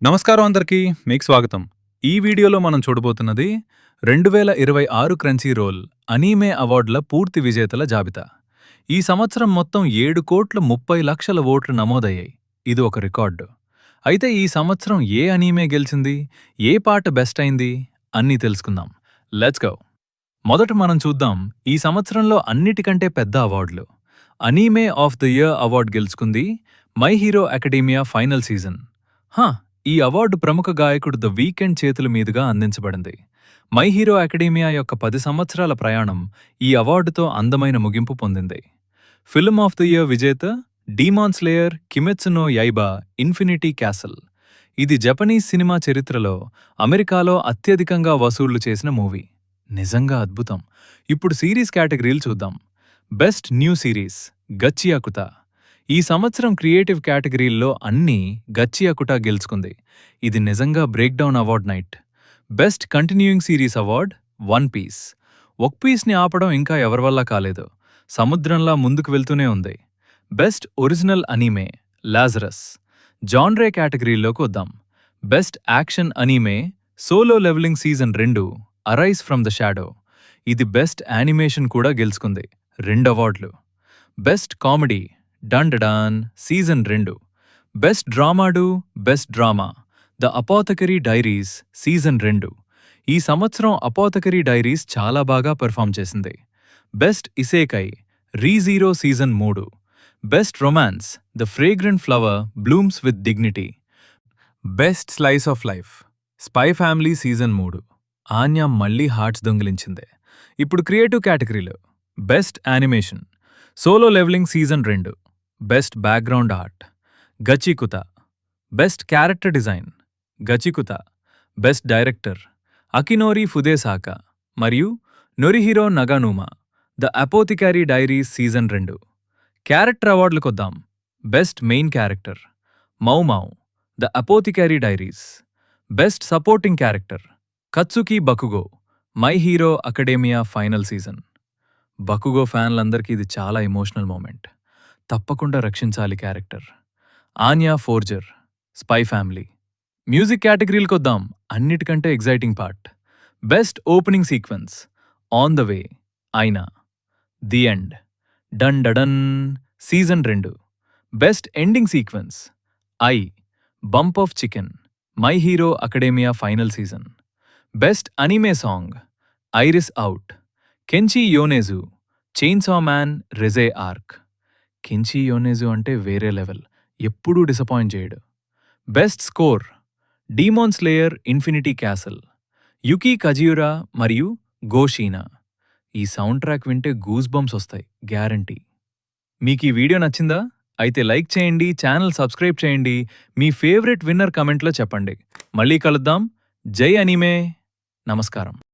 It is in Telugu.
నమస్కారం అందరికీ, మీకు స్వాగతం. ఈ వీడియోలో మనం చూడబోతున్నది 2026 క్రంచీ రోల్ అనీమే అవార్డుల పూర్తి విజేతల జాబితా. ఈ సంవత్సరం మొత్తం 7,30,00,000 ఓట్లు నమోదయ్యాయి. ఇది ఒక రికార్డు. అయితే ఈ సంవత్సరం ఏ అనీమే గెలిచింది, ఏ పాట బెస్ట్ అయింది అన్నీ తెలుసుకుందాం. Let's go. మొదట మనం చూద్దాం ఈ సంవత్సరంలో అన్నిటికంటే పెద్ద అవార్డులు. అనీమే ఆఫ్ ద ఇయర్ అవార్డు గెలుచుకుంది my Hero Academia final season. ఈ అవార్డు ప్రముఖ గాయకుడు ద వీకెండ్ చేతుల మీదుగా అందించబడింది. మై హీరో అకాడెమియా యొక్క 10 సంవత్సరాల ప్రయాణం ఈ అవార్డుతో అందమైన ముగింపు పొందింది. ఫిల్మ్ ఆఫ్ ద ఇయర్ విజేత Demon Slayer Kimetsu no Yaiba Infinity Castle. ఇది జపనీస్ సినిమా చరిత్రలో అమెరికాలో అత్యధికంగా వసూళ్లు చేసిన మూవీ. నిజంగా అద్భుతం. ఇప్పుడు సిరీస్ కేటగిరీలు చూద్దాం. Best new series Gachiakuta. ఈ సంవత్సరం క్రియేటివ్ కేటగిరీల్లో అన్నీ గచ్చియాకుటా గెలుచుకుంది. ఇది నిజంగా breakdown award night. Best continuing series award One Piece. ఒక్ పీస్ని ఆపడం ఇంకా ఎవరి వల్ల కాలేదు. సముద్రంలా ముందుకు వెళ్తూనే ఉంది. Best original anime Lazarus. Genre కేటగిరీలోకి వద్దాం. Best action anime Solo Leveling season 2 Arise from the Shadow. ఇది బెస్ట్ యానిమేషన్ కూడా గెలుచుకుంది, 2 అవార్డులు. Best comedy Dandadan season 2. Best డ్రామాడు best drama the Apothecary Diaries season 2. ఈ సంవత్సరం అపోథకరీ డైరీస్ చాలా బాగా పెర్ఫామ్ చేసింది. Best isekai ReZero season 3. Best romance the Fragrant Flower Blooms with Dignity. Best slice of life Spy family season 3. Anya మళ్లీ హార్ట్స్ దొంగిలించింది. ఇప్పుడు క్రియేటివ్ కేటగిరీలో best animation Solo Leveling season 2. Best background art Gachiakuta. Best character design Gachiakuta. Best director Akinori Fudesaka మరియు Norihiro Naganuma the Apothecary Diaries season 2. Character అవార్డులకొద్దాం. Best main character Maomao the Apothecary Diaries. Best supporting character Katsuki Bakugo My Hero Academia final season. Bakugo ఫ్యాన్లందరికీ ఇది చాలా ఎమోషనల్ మూమెంట్. తప్పకుండా రక్షించాలి character. Anya Forger Spy Family. Music కేటగిరీలకొద్దాం. అన్నిటికంటే exciting part. Best opening sequence On the Way Aina the End Dandadan season 2. Best ending sequence I Bump of Chicken My Hero Academia final season. Best anime song Iris Out Kenshi Yonezu చైన్సా man రెజే arc. కెంచి యోనేజు అంటే వేరే లెవెల్, ఎప్పుడూ డిసప్పాయింట్ చేయడు. Best score Demon Slayer Infinity Castle Yuki Kajiura మరియు గోషీనా. ఈ సౌండ్ ట్రాక్ వింటే గూస్ బంప్స్ వస్తాయి గ్యారంటీ. మీకు ఈ వీడియో నచ్చిందా? అయితే లైక్ చేయండి, ఛానల్ సబ్స్క్రైబ్ చేయండి, మీ ఫేవరెట్ విన్నర్ కమెంట్లో చెప్పండి. మళ్ళీ కలుద్దాం. జై అనీమే. నమస్కారం.